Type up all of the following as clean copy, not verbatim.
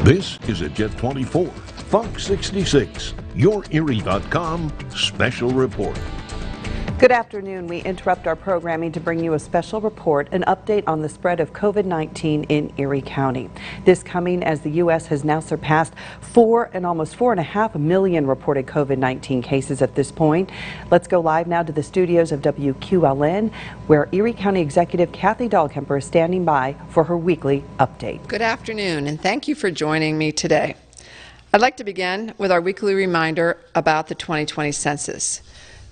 This is a Jet 24, Fox 66, YourErie.com special report. Good afternoon. We interrupt our programming to bring you a special report, an update on the spread of COVID-19 in Erie County. This coming as the U.S. has now surpassed 4 and almost 4.5 million reported COVID-19 cases at this point. Let's go live now to the studios of WQLN, where Erie County Executive Kathy Dahlkemper is standing by for her weekly update. Good afternoon, and thank you for joining me today. I'd like to begin with our weekly reminder about the 2020 census.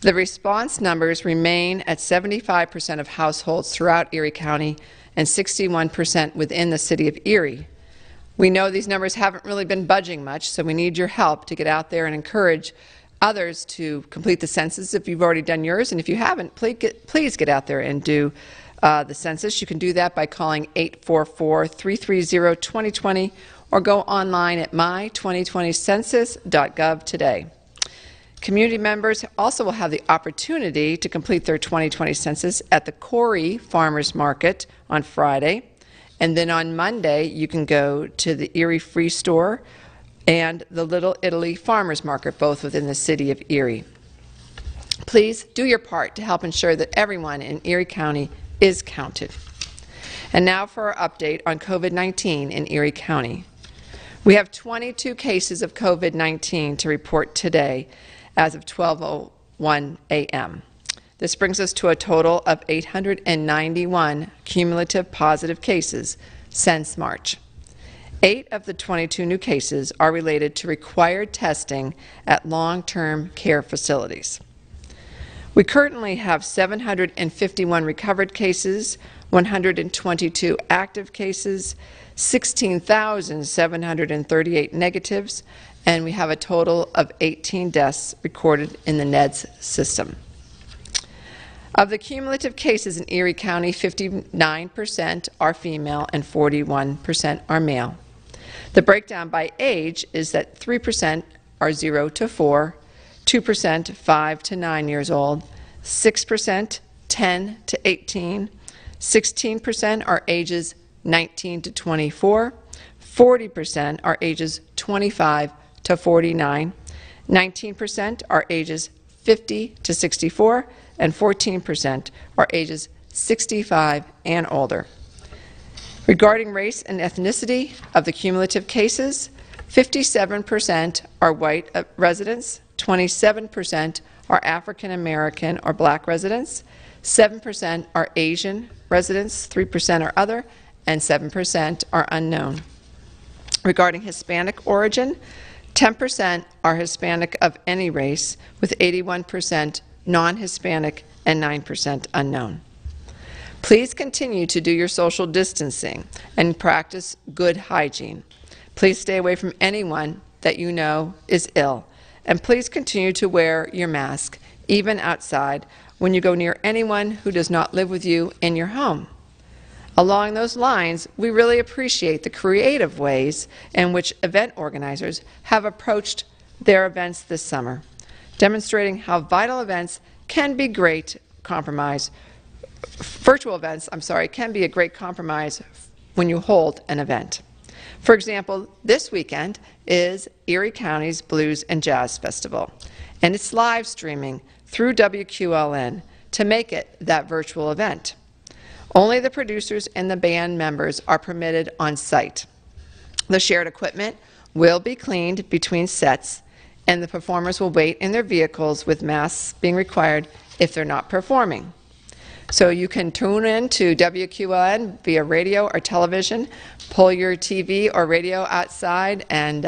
The response numbers remain at 75% of households throughout Erie County and 61% within the city of Erie. We know these numbers haven't really been budging much, so we need your help to get out there and encourage others to complete the census if you've already done yours. And if you haven't, please get out there and do the census. You can do that by calling 844-330-2020 or go online at my2020census.gov today. Community members also will have the opportunity to complete their 2020 census at the Erie Farmers Market on Friday, and then on Monday you can go to the Erie Free Store and the Little Italy Farmers Market, both within the city of Erie. Please do your part to help ensure that everyone in Erie County is counted. And now for our update on COVID-19 in Erie County. We have 22 cases of COVID-19 to report today as of 12:01 a.m. This brings us to a total of 891 cumulative positive cases since March. 8 of the 22 new cases are related to required testing at long-term care facilities. We currently have 751 recovered cases, 122 active cases, 16,738 negatives, and we have a total of 18 deaths recorded in the NEDS system. Of the cumulative cases in Erie County, 59% are female and 41% are male. The breakdown by age is that 3% are 0 to 4, 2% 5 to 9 years old, 6% 10 to 18, 16% are ages 19 to 24, 40% are ages 25 to 49, 19% are ages 50 to 64, and 14% are ages 65 and older. Regarding race and ethnicity, of the cumulative cases, 57% are white residents, 27% are African American or black residents, 7% are Asian residents, 3% are other, and 7% are unknown. Regarding Hispanic origin, 10% are Hispanic of any race, with 81% non-Hispanic and 9% unknown. Please continue to do your social distancing and practice good hygiene. Please stay away from anyone that you know is ill, and please continue to wear your mask, even outside, when you go near anyone who does not live with you in your home. Along those lines, we really appreciate the creative ways in which event organizers have approached their events this summer, demonstrating how vital events can be great compromise. Virtual events, can be a great compromise when you hold an event. For example, this weekend is Erie County's Blues and Jazz Festival, and it's live streaming through WQLN to make it that virtual event. Only the producers and the band members are permitted on site. The shared equipment will be cleaned between sets, and the performers will wait in their vehicles with masks being required if they're not performing. So you can tune in to WQLN via radio or television, pull your TV or radio outside, and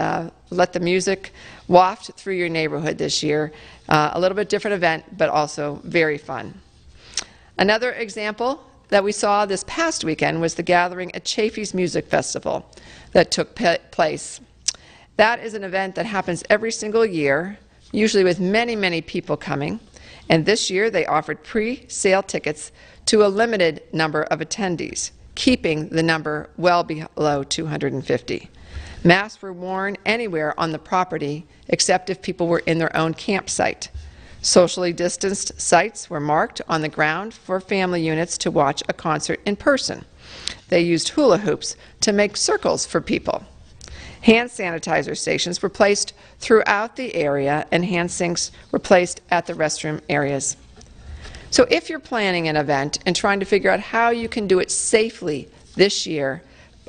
let the music waft through your neighborhood this year. A little bit different event, but also very fun. Another example that we saw this past weekend was the gathering at Chafee's Music Festival that took place. That is an event that happens every single year, usually with many, many people coming. And this year they offered pre-sale tickets to a limited number of attendees, keeping the number well below 250. Masks were worn anywhere on the property except if people were in their own campsite. Socially distanced sites were marked on the ground for family units to watch a concert in person. They used hula hoops to make circles for people. Hand sanitizer stations were placed throughout the area, and hand sinks were placed at the restroom areas. So if you're planning an event and trying to figure out how you can do it safely this year,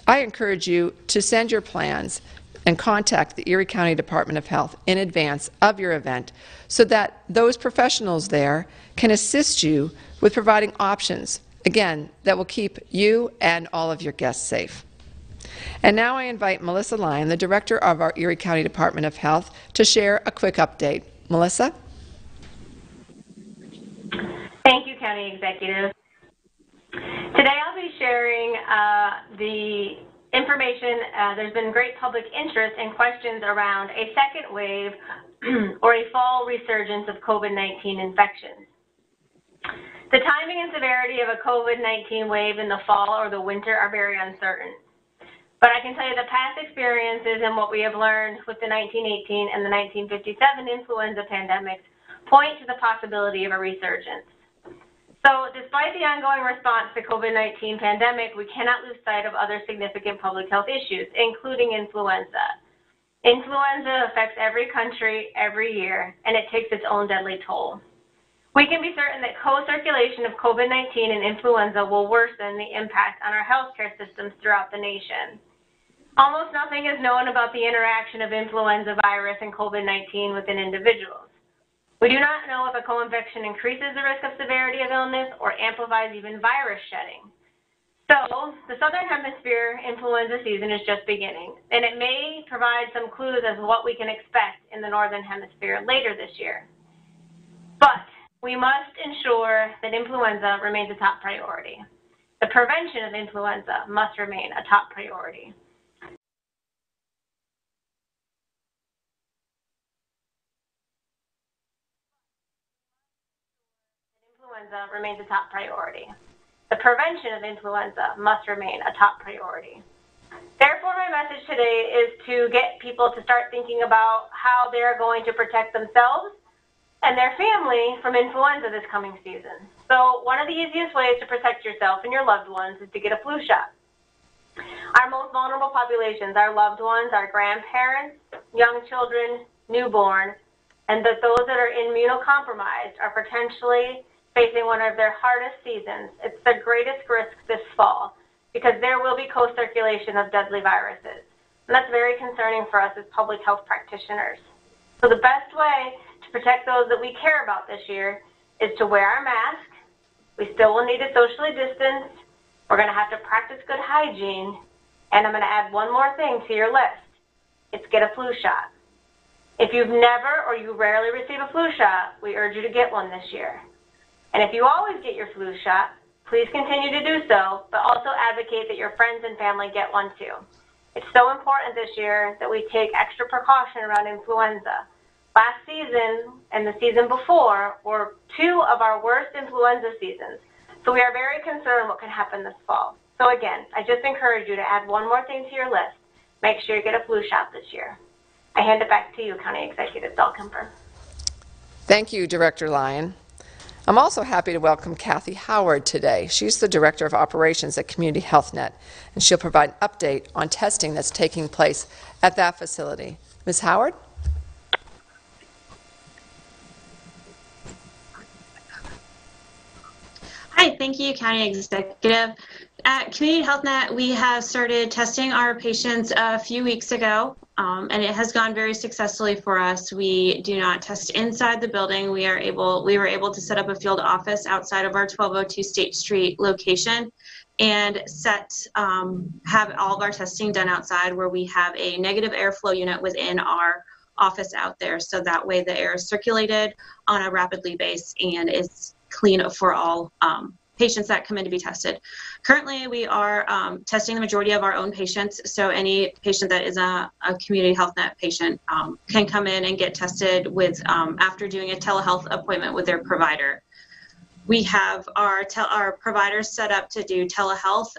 I encourage you to send your plans and contact the Erie County Department of Health in advance of your event so that those professionals there can assist you with providing options, again, that will keep you and all of your guests safe. And now I invite Melissa Lyon, the Director of our Erie County Department of Health, to share a quick update. Melissa? Thank you, County Executive. Today I'll be sharing the information. There's been great public interest and questions around a second wave or a fall resurgence of COVID-19 infections. The timing and severity of a COVID-19 wave in the fall or the winter are very uncertain. But I can tell you the past experiences and what we have learned with the 1918 and the 1957 influenza pandemics point to the possibility of a resurgence. So despite the ongoing response to COVID-19 pandemic, we cannot lose sight of other significant public health issues, including influenza. Influenza affects every country every year, and it takes its own deadly toll. We can be certain that co-circulation of COVID-19 and influenza will worsen the impact on our healthcare systems throughout the nation. Almost nothing is known about the interaction of influenza virus and COVID-19 within individuals. We do not know if a co-infection increases the risk of severity of illness or amplifies even virus shedding. So, the Southern Hemisphere influenza season is just beginning, and it may provide some clues as to what we can expect in the Northern Hemisphere later this year. But we must ensure that influenza remains a top priority. The prevention of influenza must remain a top priority. Influenza remains a top priority. The prevention of influenza must remain a top priority. Therefore, my message today is to get people to start thinking about how they're going to protect themselves and their family from influenza this coming season. So one of the easiest ways to protect yourself and your loved ones is to get a flu shot. Our most vulnerable populations, our loved ones, our grandparents, young children, newborn, and those that are immunocompromised are potentially facing one of their hardest seasons. It's their greatest risk this fall because there will be co-circulation of deadly viruses. And that's very concerning for us as public health practitioners. So the best way to protect those that we care about this year is to wear our mask. We still will need to socially distance. We're going to have to practice good hygiene. And I'm going to add one more thing to your list. It's get a flu shot. If you've never or you rarely receive a flu shot, we urge you to get one this year. And if you always get your flu shot, please continue to do so, but also advocate that your friends and family get one too. It's so important this year that we take extra precaution around influenza. Last season and the season before were two of our worst influenza seasons. So we are very concerned what can happen this fall. So again, I just encourage you to add one more thing to your list. Make sure you get a flu shot this year. I hand it back to you, County Executive Dahlkemper. Thank you, Director Lyon. I'm also happy to welcome Kathy Howard today. She's the Director of Operations at Community Health Net, and she'll provide an update on testing that's taking place at that facility. Ms. Howard? Hi, thank you, County Executive. At Community Health Net, we have started testing our patients a few weeks ago, and it has gone very successfully for us. We do not test inside the building. We were able to set up a field office outside of our 1202 State Street location and have all of our testing done outside, where we have a negative airflow unit within our office out there. So that way the air is circulated on a rapidly base and it's clean for all patients that come in to be tested. Currently, we are testing the majority of our own patients, so any patient that is a Community Health Net patient can come in and get tested with after doing a telehealth appointment with their provider. We have our providers set up to do telehealth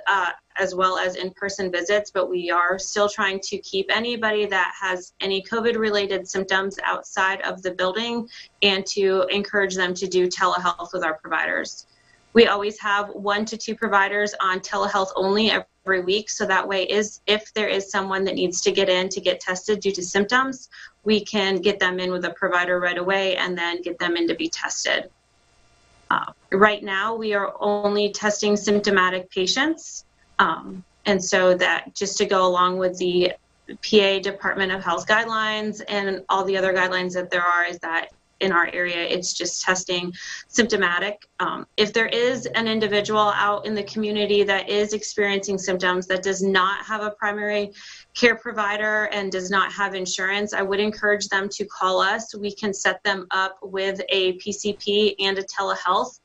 as well as in-person visits, but we are still trying to keep anybody that has any COVID-related symptoms outside of the building and to encourage them to do telehealth with our providers. We always have 1 to 2 providers on telehealth only every week. So that way if there is someone that needs to get in to get tested due to symptoms, we can get them in with a provider right away and then get them in to be tested. Right now, we are only testing symptomatic patients. And so that just to go along with the PA Department of Health guidelines and all the other guidelines that there are, is that in our area, it's just testing symptomatic. If there is an individual out in the community that is experiencing symptoms that does not have a primary care provider and does not have insurance, I would encourage them to call us. We can set them up with a PCP and a telehealth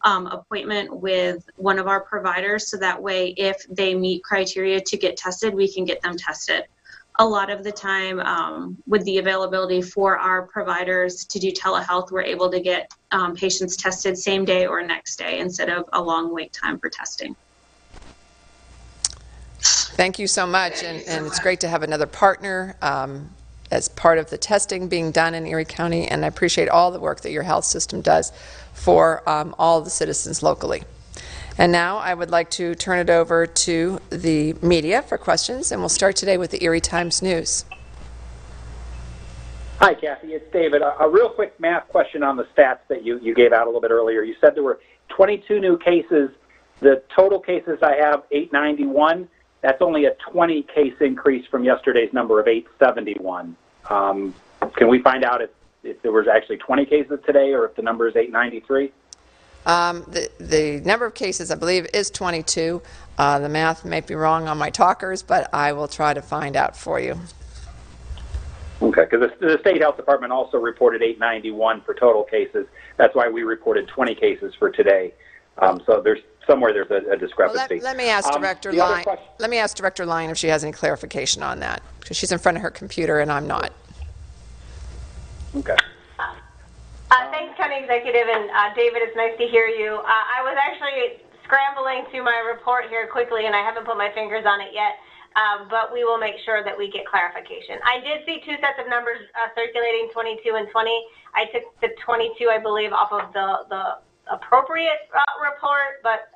appointment with one of our providers, so that way if they meet criteria to get tested, we can get them tested. A lot of the time, with the availability for our providers to do telehealth, we're able to get patients tested same day or next day instead of a long wait time for testing. Thank you so much, and it's great to have another partner as part of the testing being done in Erie County, and I appreciate all the work that your health system does for all the citizens locally. And now I would like to turn it over to the media for questions, and we'll start today with the Erie Times News. Hi, Kathy. It's David. A real quick math question on the stats that you gave out a little bit earlier. You said there were 22 new cases. The total cases I have, 891. That's only a 20 case increase from yesterday's number of 871. Can we find out if there was actually 20 cases today or if the number is 893? The number of cases, I believe, is 22. The math may be wrong on my talkers, but I will try to find out for you. Okay, because the State Health Department also reported 891 for total cases. That's why we reported 20 cases for today. So there's a discrepancy. Well, let me ask Director Line. Let me ask Director Line if she has any clarification on that, because she's in front of her computer and I'm not. Okay. Thanks, County Executive, and David, it's nice to hear you. I was actually scrambling through my report here quickly, and I haven't put my fingers on it yet, but we will make sure that we get clarification. I did see two sets of numbers circulating, 22 and 20. I took the 22, I believe, off of the appropriate report, but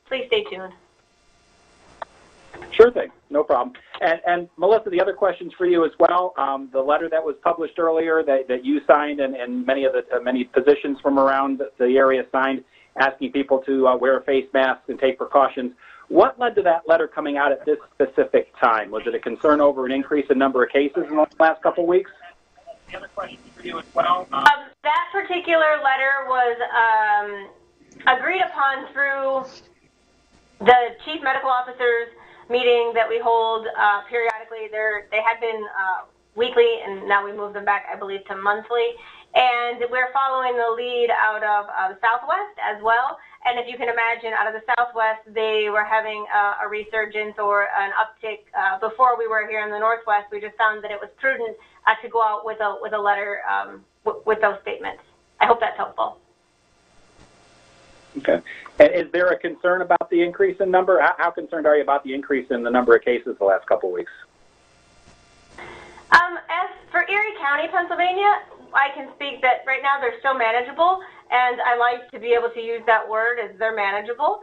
please stay tuned. Sure thing, no problem. And Melissa, the other questions for you as well. The letter that was published earlier that you signed and many physicians from around the area signed, asking people to wear a face mask and take precautions. What led to that letter coming out at this specific time? Was it a concern over an increase in number of cases in the last couple of weeks? The other question for you as well. That particular letter was agreed upon through the chief medical officers meeting that we hold periodically. They had been weekly, and now we moved them back, I believe, to monthly. And we're following the lead out of the Southwest as well. And if you can imagine, out of the Southwest, they were having a resurgence or an uptick. Before we were here in the Northwest, we just found that it was prudent to go out with a letter with those statements. I hope that's helpful. Okay. And is there a concern about the increase in number? How concerned are you about the increase in the number of cases the last couple of weeks? As for Erie County, Pennsylvania, I can speak that right now they're still manageable, and I like to be able to use that word as they're manageable.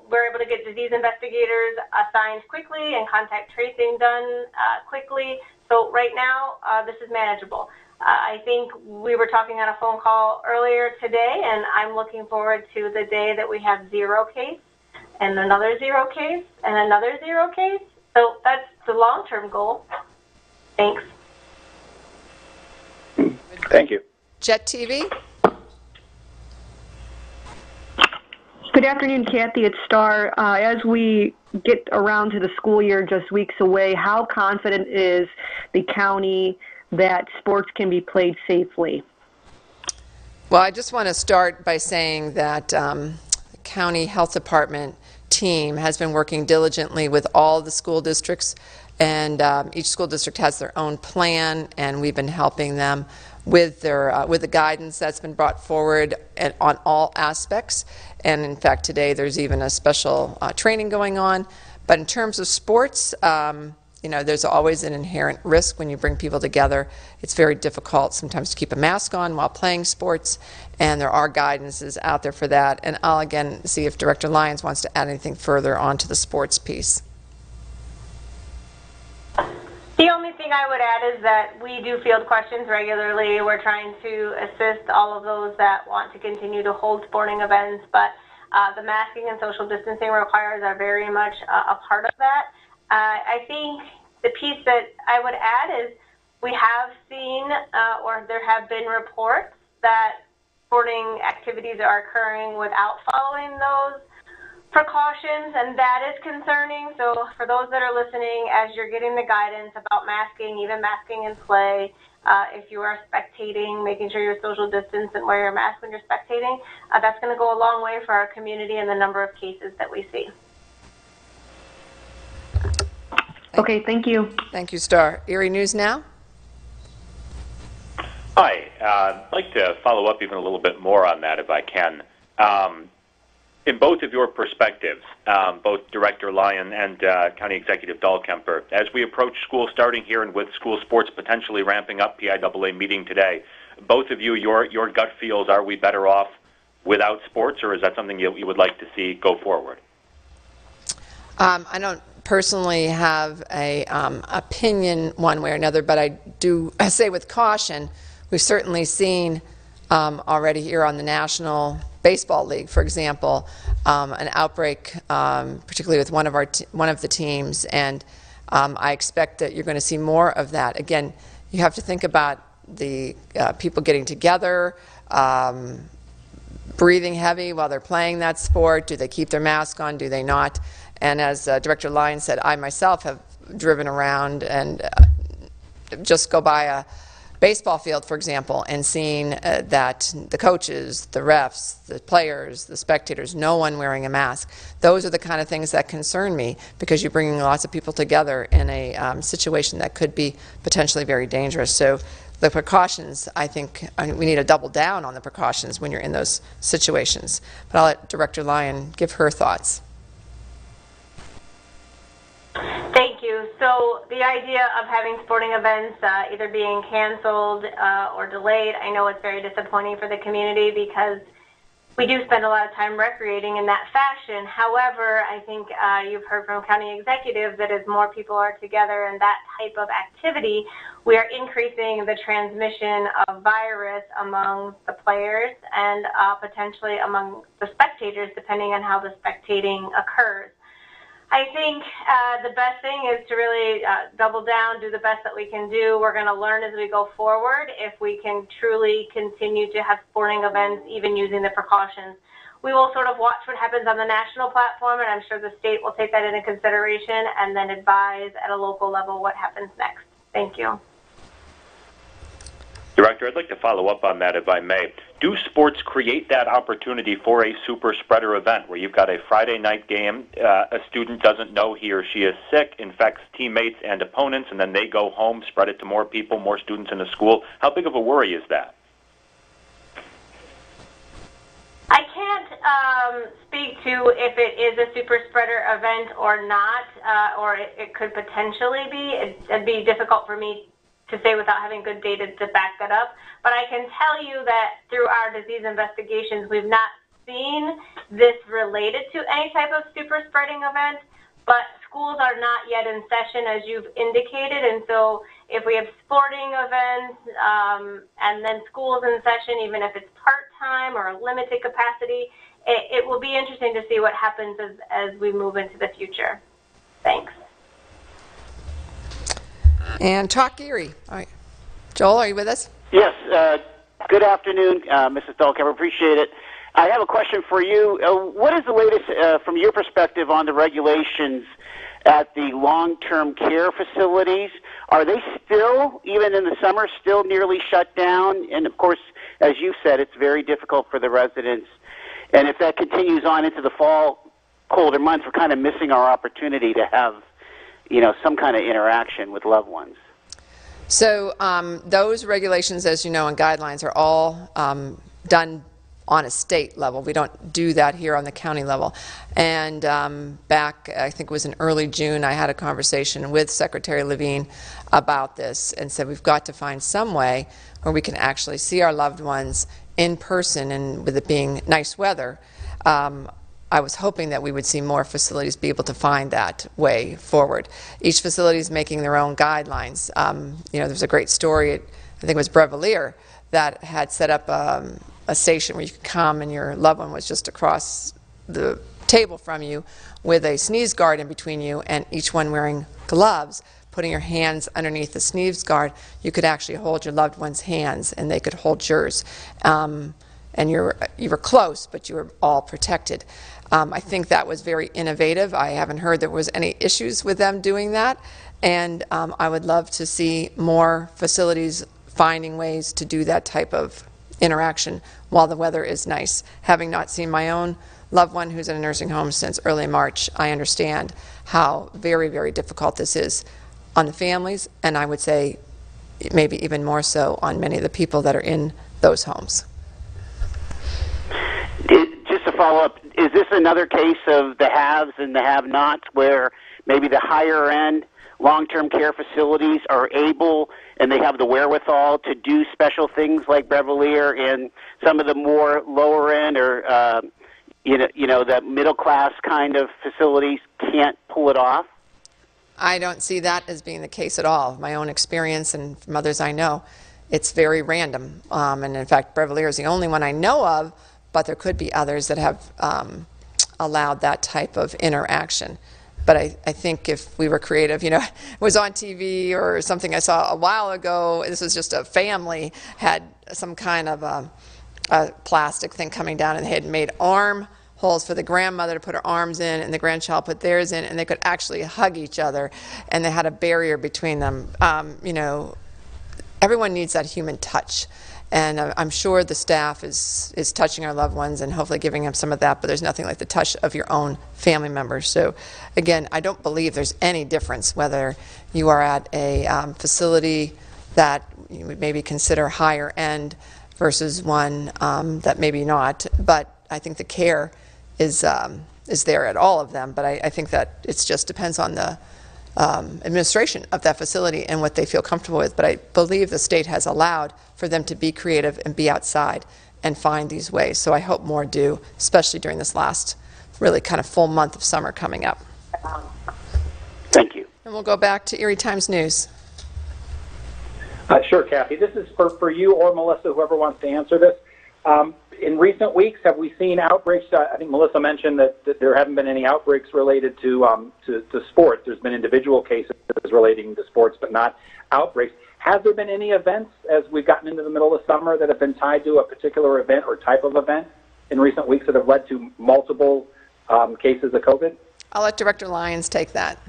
We're able to get disease investigators assigned quickly and contact tracing done quickly. So right now, this is manageable. I think we were talking on a phone call earlier today, and I'm looking forward to the day that we have 0 case, and another 0 case, and another 0 case. So that's the long-term goal. Thanks. Thank you. Jet TV. Good afternoon, Kathy. It's Star. As we get around to the school year just weeks away, how confident is the county that sports can be played safely? Well, I just want to start by saying that the County Health Department team has been working diligently with all the school districts, and each school district has their own plan, and we've been helping them with the guidance that's been brought forward on all aspects. And in fact, today there's even a special training going on. But in terms of sports, you know, there's always an inherent risk when you bring people together. It's very difficult sometimes to keep a mask on while playing sports, and there are guidances out there for that. And I'll again see if Director Lyons wants to add anything further onto the sports piece. The only thing I would add is that we do field questions regularly. We're trying to assist all of those that want to continue to hold sporting events, but the masking and social distancing requirements are very much a part of that. I think the piece that I would add is we have seen or there have been reports that sporting activities are occurring without following those precautions, and that is concerning. So for those that are listening, as you're getting the guidance about masking, even masking in play, if you are spectating, making sure you're social distance and wear your mask when you're spectating, that's going to go a long way for our community and the number of cases that we see. Okay, thank you. Thank you, Star. Erie News Now. Hi, I'd like to follow up even a little bit more on that if I can. In both of your perspectives, both Director Lyon and County Executive Dahlkemper, as we approach school starting here and with school sports potentially ramping up, PIAA meeting today, both of you, your gut feels, are we better off without sports, or is that something you would like to see go forward? I don't personally have a opinion one way or another, but I do say with caution, we've certainly seen already here on the National Baseball League, for example, an outbreak, particularly with one of the teams, and I expect that you're going to see more of that. Again, you have to think about the people getting together, breathing heavy while they're playing that sport. Do they keep their mask on? Do they not? And as Director Lyons said, I myself have driven around and just go by a baseball field, for example, and seeing that the coaches, the refs, the players, the spectators, no one wearing a mask. Those are the kind of things that concern me, because you're bringing lots of people together in a situation that could be potentially very dangerous. So the precautions, I think, we need to double down on the precautions when you're in those situations. But I'll let Director Lyon give her thoughts. Thank you. So the idea of having sporting events either being canceled or delayed, I know it's very disappointing for the community because we do spend a lot of time recreating in that fashion. However, I think you've heard from county executives that as more people are together in that type of activity, we are increasing the transmission of virus among the players and potentially among the spectators, depending on how the spectating occurs. I think the best thing is to really double down, do the best that we can do. We're going to learn as we go forward if we can truly continue to have sporting events, even using the precautions. We will sort of watch what happens on the national platform, and I'm sure the state will take that into consideration and then advise at a local level what happens next. Thank you. Director, I'd like to follow up on that if I may. Do sports create that opportunity for a super spreader event where you've got a Friday night game, a student doesn't know he or she is sick, infects teammates and opponents, and then they go home, spread it to more people, more students in the school? How big of a worry is that? I can't speak to if it is a super spreader event or not, or it could potentially be. It'd be difficult for me to say without having good data to back that up. But I can tell you that through our disease investigations, we've not seen this related to any type of super spreading event, but schools are not yet in session, as you've indicated, and so if we have sporting events and then schools in session, even if it's part-time or a limited capacity, it will be interesting to see what happens as we move into the future. Thanks. And talk Erie. All right. Joel, are you with us? Yes. Good afternoon, Mrs. Dahlkemper. Appreciate it. I have a question for you. What is the latest, from your perspective, on the regulations at the long-term care facilities? Are they still, even in the summer, still nearly shut down? And, of course, as you said, it's very difficult for the residents. And if that continues on into the fall, colder months, we're kind of missing our opportunity to have, you know, some kind of interaction with loved ones. So those regulations, as you know, and guidelines are all done on a state level. We don't do that here on the county level. And back, I think it was in early June, I had a conversation with Secretary Levine about this and said we've got to find some way where we can actually see our loved ones in person, and with it being nice weather, I was hoping that we would see more facilities be able to find that way forward. Each facility is making their own guidelines. You know, there's a great story, I think it was Brevalier, that had set up a station where you could come and your loved one was just across the table from you with a sneeze guard in between you, and each one wearing gloves, putting your hands underneath the sneeze guard. You could actually hold your loved one's hands and they could hold yours. And you were close, but you were all protected. I think that was very innovative. I haven't heard there was any issues with them doing that, and I would love to see more facilities finding ways to do that type of interaction while the weather is nice. Having not seen my own loved one who's in a nursing home since early March, I understand how very, very difficult this is on the families, and I would say maybe even more so on many of the people that are in those homes. Just to follow up, is this another case of the haves and the have-nots, where maybe the higher end long-term care facilities are able and they have the wherewithal to do special things like Brevalier, and some of the more lower end or the middle class kind of facilities can't pull it off? I don't see that as being the case at all. My own experience and from others I know, it's very random. And in fact, Brevalier is the only one I know of, but there could be others that have allowed that type of interaction. But I think if we were creative, you know, it was on TV or something I saw a while ago, this was just a family, had some kind of a plastic thing coming down, and they had made arm holes for the grandmother to put her arms in, and the grandchild put theirs in, and they could actually hug each other, and they had a barrier between them. You know, everyone needs that human touch. And I'm sure the staff is touching our loved ones and hopefully giving them some of that, but there's nothing like the touch of your own family members. So again, I don't believe there's any difference whether you are at a facility that you would maybe consider higher end versus one that maybe not. But I think the care is there at all of them. But I think that it just depends on the administration of that facility and what they feel comfortable with. But I believe the state has allowed for them to be creative and be outside and find these ways. So I hope more do, especially during this last really kind of full month of summer coming up. Thank you. And we'll go back to Erie Times News. Sure, Kathy. This is for you or Melissa, whoever wants to answer this. In recent weeks, have we seen outbreaks? I think Melissa mentioned that there haven't been any outbreaks related to sports. There's been individual cases relating to sports, but not outbreaks. Has there been any events as we've gotten into the middle of summer that have been tied to a particular event or type of event in recent weeks that have led to multiple cases of COVID? I'll let Director Lyons take that.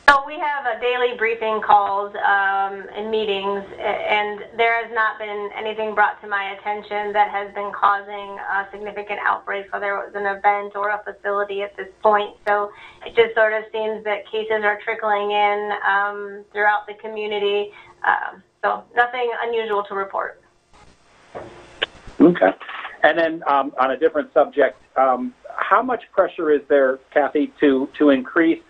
So we have daily briefing calls and meetings, and there has not been anything brought to my attention that has been causing a significant outbreak, whether it was an event or a facility at this point. So it just sort of seems that cases are trickling in throughout the community. So nothing unusual to report. Okay. And then on a different subject, how much pressure is there, Kathy, to increase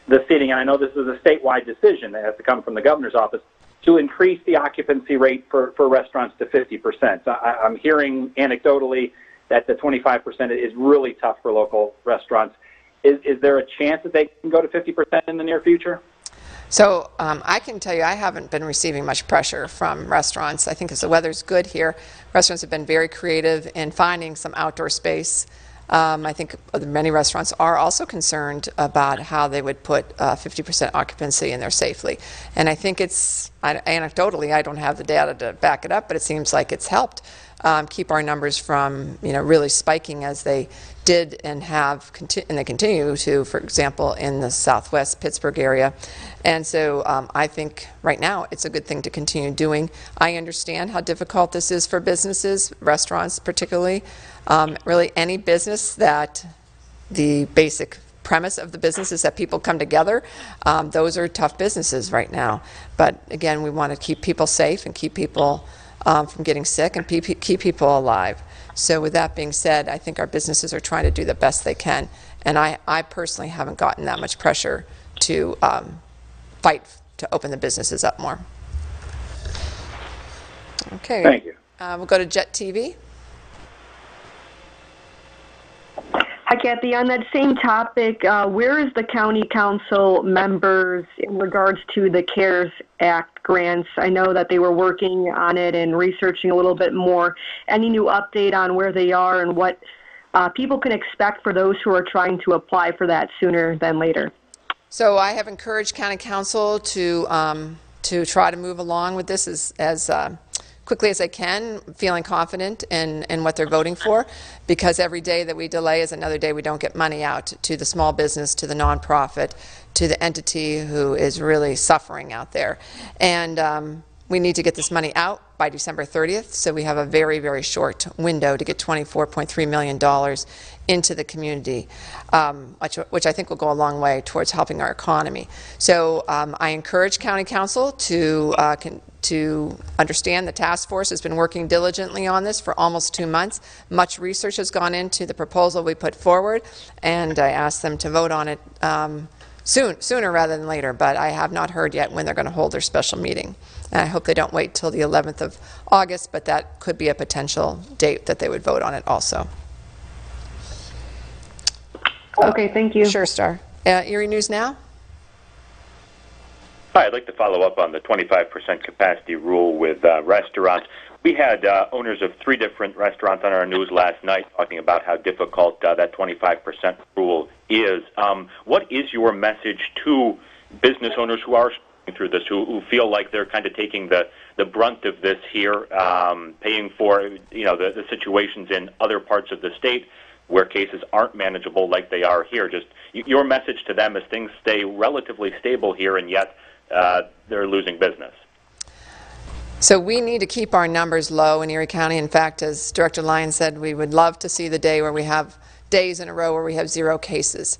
the seating, and I know this is a statewide decision that has to come from the governor's office, to increase the occupancy rate for restaurants to 50%. I'm hearing anecdotally that the 25% is really tough for local restaurants. Is there a chance that they can go to 50% in the near future? So I can tell you I haven't been receiving much pressure from restaurants. I think as the weather's good here, restaurants have been very creative in finding some outdoor space. I think many restaurants are also concerned about how they would put 50% occupancy in there safely. And I think it's, anecdotally, I don't have the data to back it up, but it seems like it's helped keep our numbers from, really spiking as they did and have, and they continue to, for example, in the Southwest Pittsburgh area. And so I think right now it's a good thing to continue doing. I understand how difficult this is for businesses, restaurants particularly. Really any business that the basic premise of the business is that people come together, those are tough businesses right now. But again, we want to keep people safe and keep people from getting sick and keep people alive. So with that being said, I think our businesses are trying to do the best they can. And I personally haven't gotten that much pressure to fight to open the businesses up more. Okay. Thank you. We'll go to Jet TV. Hi, Kathy. On that same topic, where is the county council members in regards to the CARES Act grants? I know that they were working on it and researching a little bit more. Any new update on where they are and what people can expect for those who are trying to apply for that sooner than later? So I have encouraged county council to try to move along with this as quickly as I can, feeling confident in what they're voting for, because every day that we delay is another day we don't get money out to the small business, to the nonprofit, to the entity who is really suffering out there. And we need to get this money out by December 30th, so we have a very, very short window to get $24.3 million into the community, which I think will go a long way towards helping our economy. So I encourage county council to understand the task force has been working diligently on this for almost 2 months. Much research has gone into the proposal we put forward, and I asked them to vote on it sooner rather than later, but I have not heard yet when they're going to hold their special meeting. And I hope they don't wait till the 11th of August, but that could be a potential date that they would vote on it also. Okay, thank you. Sure, Star. Erie News Now? Hi, I'd like to follow up on the 25% capacity rule with restaurants. We had owners of 3 different restaurants on our news last night talking about how difficult that 25% rule is. What is your message to business owners who are going through this, who feel like they're kind of taking the brunt of this here, paying for the situations in other parts of the state where cases aren't manageable like they are here? Just your message to them as things stay relatively stable here and yet they're losing business. So we need to keep our numbers low in Erie County. In fact, as Director Lyon said, we would love to see the day where we have days in a row where we have 0 cases.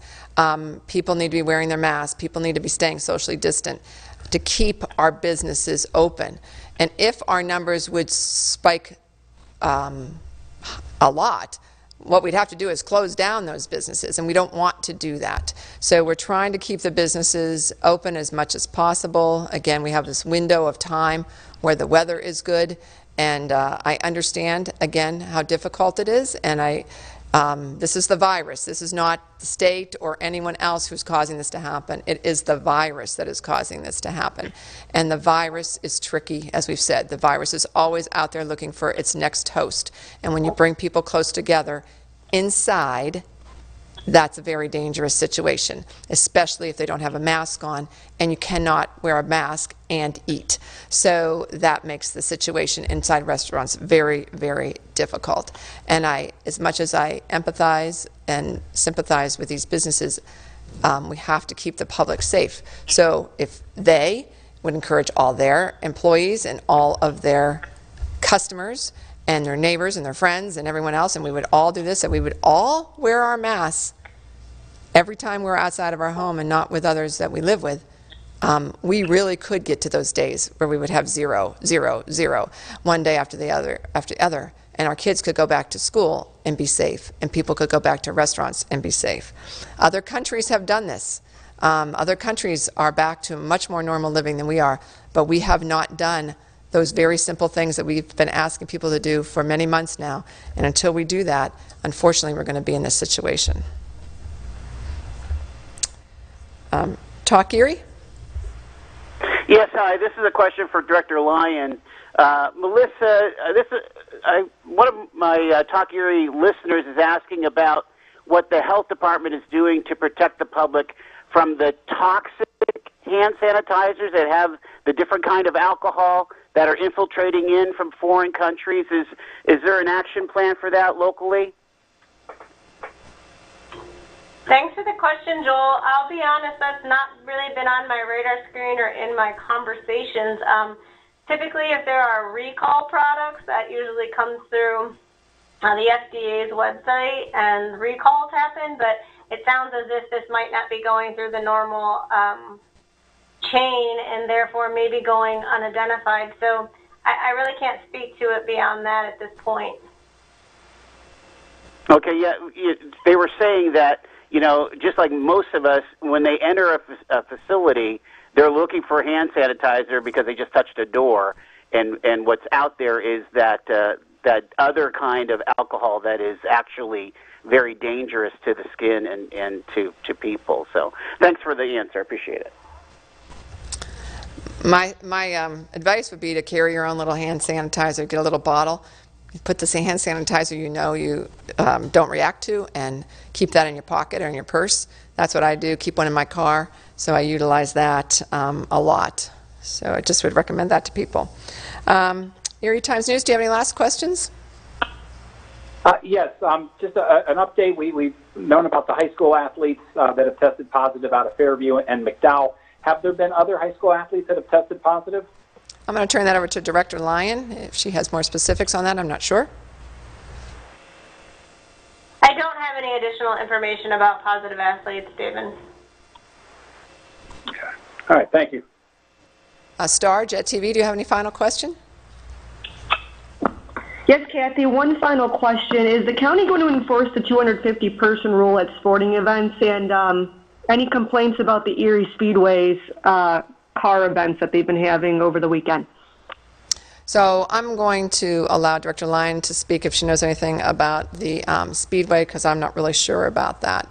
People need to be wearing their masks. People need to be staying socially distant to keep our businesses open. And if our numbers would spike a lot, what we'd have to do is close down those businesses, and we don't want to do that. So we're trying to keep the businesses open as much as possible. Again, we have this window of time where the weather is good, and I understand, again, how difficult it is, and this is the virus. This is not the state or anyone else who's causing this to happen. It is the virus that is causing this to happen. And the virus is tricky, as we've said. The virus is always out there looking for its next host. And when you bring people close together inside, that's a very dangerous situation, especially if they don't have a mask on, and you cannot wear a mask and eat. So that makes the situation inside restaurants very, very difficult. And as much as I empathize and sympathize with these businesses, we have to keep the public safe. So if they would encourage all their employees and all of their customers and their neighbors and their friends and everyone else, and we would all do this, that we would all wear our masks every time we're outside of our home and not with others that we live with, we really could get to those days where we would have 0, 0, 0, one day after the other, and our kids could go back to school and be safe, and people could go back to restaurants and be safe. Other countries have done this. Other countries are back to much more normal living than we are, but we have not done those very simple things that we've been asking people to do for many months now. And until we do that, unfortunately, we're going to be in this situation. Talk Erie? Yes, hi. This is a question for Director Lyon. Melissa, one of my Talk Erie listeners is asking about what the health department is doing to protect the public from the toxic hand sanitizers that have the different kind of alcohol that are infiltrating in from foreign countries. Is there an action plan for that locally? Thanks for the question, Joel. I'll be honest, that's not really been on my radar screen or in my conversations. Typically, if there are recall products, that usually comes through the FDA's website and recalls happen, but it sounds as if this might not be going through the normal chain and therefore maybe going unidentified. So I really can't speak to it beyond that at this point. Okay, yeah, they were saying that, just like most of us, when they enter a facility, they're looking for hand sanitizer because they just touched a door, and what's out there is that other kind of alcohol that is actually very dangerous to the skin and to people. So thanks for the answer. I appreciate it. My advice would be to carry your own little hand sanitizer. Get a little bottle, put the hand sanitizer you don't react to, and keep that in your pocket or in your purse. That's what I do. Keep one in my car, so I utilize that a lot. So I just would recommend that to people. Erie Times News, do you have any last questions? Yes, just an update. We've known about the high school athletes that have tested positive out of Fairview and McDowell. Have there been other high school athletes that have tested positive? I'm going to turn that over to Director Lyon. If she has more specifics on that, I'm not sure. I don't have any additional information about positive athletes, David. Okay. All right, thank you. Star, Jet TV, do you have any final question? Yes, Kathy, one final question. Is the county going to enforce the 250-person rule at sporting events? And any complaints about the Erie Speedway's car events that they've been having over the weekend? So I'm going to allow Director Lyon to speak if she knows anything about the Speedway, because I'm not really sure about that.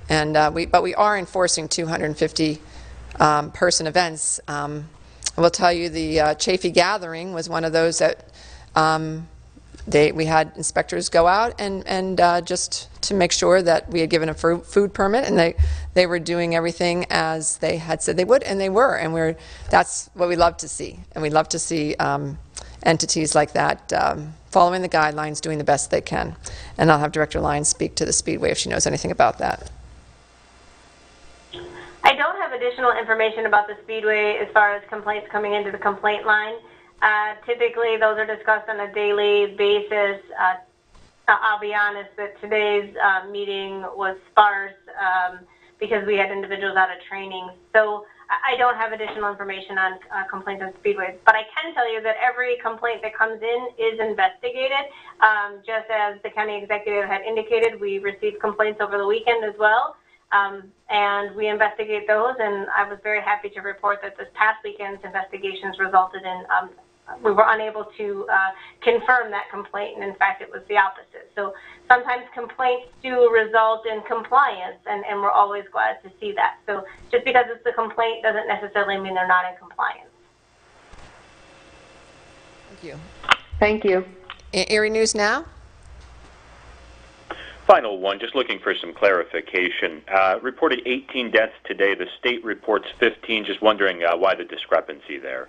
And but we are enforcing 250 person events. I will tell you the Chafee Gathering was one of those that we had inspectors go out and just to make sure that we had given a food permit, and they were doing everything as they had said they would, and they were, and that's what we love to see, and we love to see entities like that following the guidelines, doing the best they can. And I'll have Director Lyon speak to the Speedway if she knows anything about that. I don't have additional information about the Speedway as far as complaints coming into the complaint line. Typically, those are discussed on a daily basis. I'll be honest that today's meeting was sparse because we had individuals out of training. So I don't have additional information on complaints on Speedways. But I can tell you that every complaint that comes in is investigated. Just as the county executive had indicated, we received complaints over the weekend as well. And we investigate those, and I was very happy to report that this past weekend's investigations resulted in we were unable to confirm that complaint, and in fact it was the opposite. So sometimes complaints do result in compliance, and we're always glad to see that. So just because it's a complaint doesn't necessarily mean they're not in compliance. Thank you. Thank you. Erie News Now? Final one, just looking for some clarification. Reported 18 deaths today. The state reports 15. Just wondering why the discrepancy there.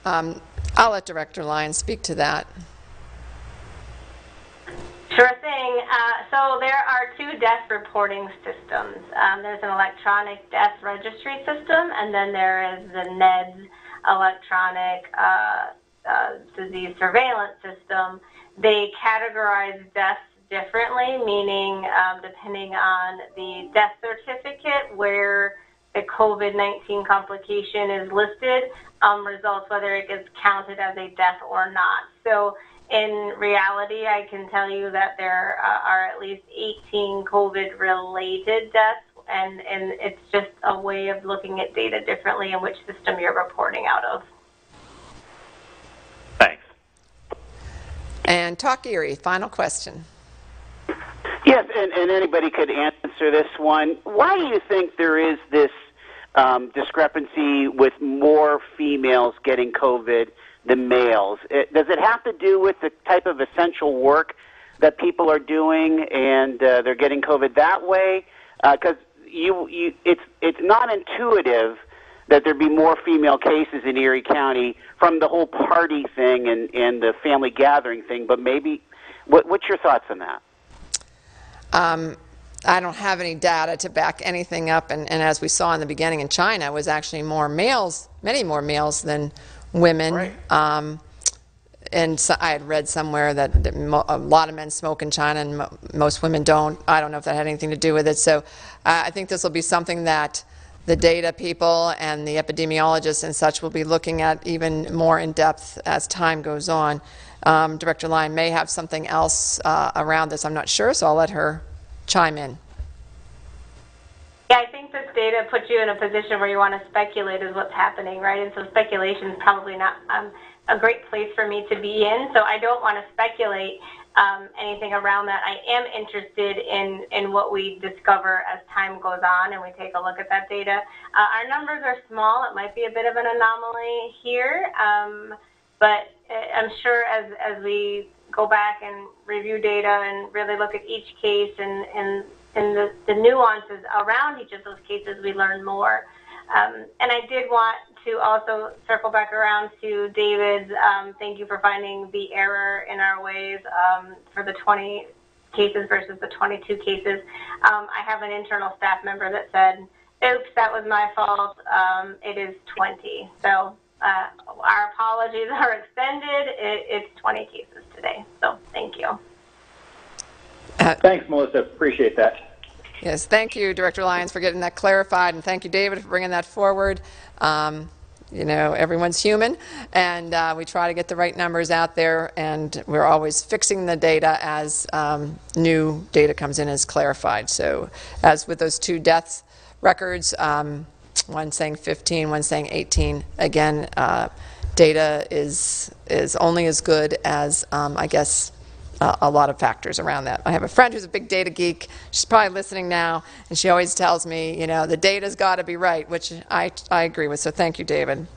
I'll let Director Lyon speak to that. Sure thing. So there are two death reporting systems. There's an electronic death registry system, and then there is the NEDS electronic disease surveillance system. They categorize deaths differently, meaning depending on the death certificate where the COVID-19 complication is listed, results whether it gets counted as a death or not. So in reality, I can tell you that there are at least 18 COVID-related deaths, and it's just a way of looking at data differently in which system you're reporting out of. Thanks. And Talk Erie, final question. Yes, and anybody could answer this one. Why do you think there is this discrepancy with more females getting COVID than males? Does it have to do with the type of essential work that people are doing and they're getting COVID that way? Because it's not intuitive that there'd be more female cases in Erie County from the whole party thing and the family gathering thing, but maybe, what's your thoughts on that? I don't have any data to back anything up, and as we saw in the beginning in China, it was actually more males, many more males than women. Right. And so I had read somewhere that a lot of men smoke in China and most women don't. I don't know if that had anything to do with it. So I think this will be something that the data people and the epidemiologists and such will be looking at even more in depth as time goes on. Director Lyon may have something else around this. I'm not sure, so I'll let her chime in. Yeah, I think this data puts you in a position where you want to speculate is what's happening, right? And so speculation is probably not a great place for me to be in, so I don't want to speculate anything around that. I am interested in what we discover as time goes on and we take a look at that data. Our numbers are small. It might be a bit of an anomaly here, but I'm sure as we go back and review data and really look at each case and the nuances around each of those cases, we learn more. And I did want to also circle back around to David's, thank you for finding the error in our ways for the 20 cases versus the 22 cases. I have an internal staff member that said, oops, that was my fault, it is 20. So our apologies are extended, it's 20 cases today, so thank you. Thanks, Melissa, appreciate that. Yes, thank you, Director Lyons, for getting that clarified, and thank you, David, for bringing that forward. You know, everyone's human, and we try to get the right numbers out there, and we're always fixing the data as new data comes in as clarified. So as with those two death records, one saying 15, one saying 18, again, data is only as good as, I guess, a lot of factors around that. I have a friend who's a big data geek. She's probably listening now, and she always tells me, you know, the data's got to be right, which I agree with, so thank you, David.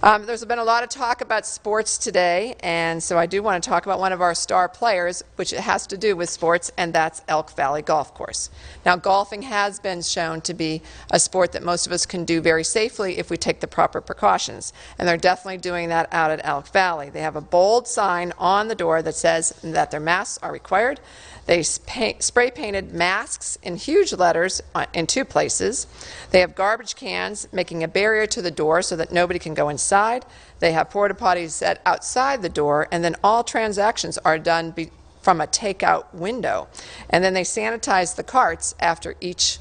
There's been a lot of talk about sports today, and so I do want to talk about one of our star players, which has to do with sports, and that's Elk Valley Golf Course. Now, golfing has been shown to be a sport that most of us can do very safely if we take the proper precautions, and they're definitely doing that out at Elk Valley. They have a bold sign on the door that says that their masks are required. They spray painted masks in huge letters in 2 places. They have garbage cans making a barrier to the door so that nobody can go inside. They have porta potties set outside the door, and then all transactions are done from a takeout window. And then they sanitize the carts after each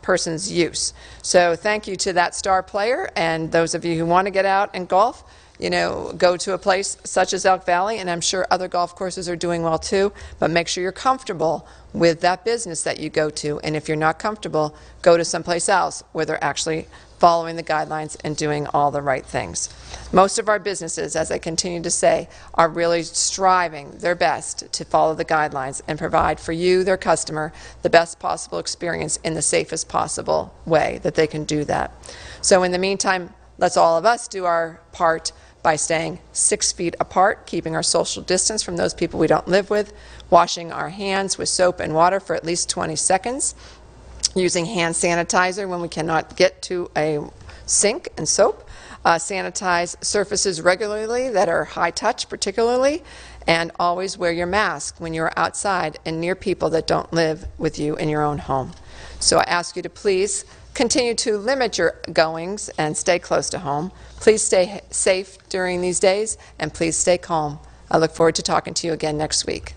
person's use. So thank you to that star player, and those of you who want to get out and golf, you know, go to a place such as Elk Valley, and I'm sure other golf courses are doing well too, but make sure you're comfortable with that business that you go to, and if you're not comfortable, go to someplace else where they're actually following the guidelines and doing all the right things. Most of our businesses, as I continue to say, are really striving their best to follow the guidelines and provide for you, their customer, the best possible experience in the safest possible way that they can do that. So in the meantime, let's all of us do our part by staying 6 feet apart, keeping our social distance from those people we don't live with, washing our hands with soap and water for at least 20 seconds, using hand sanitizer when we cannot get to a sink and soap, sanitize surfaces regularly that are high touch particularly, and always wear your mask when you're outside and near people that don't live with you in your own home. So I ask you to please continue to limit your goings and stay close to home. Please stay safe during these days, and please stay calm. I look forward to talking to you again next week.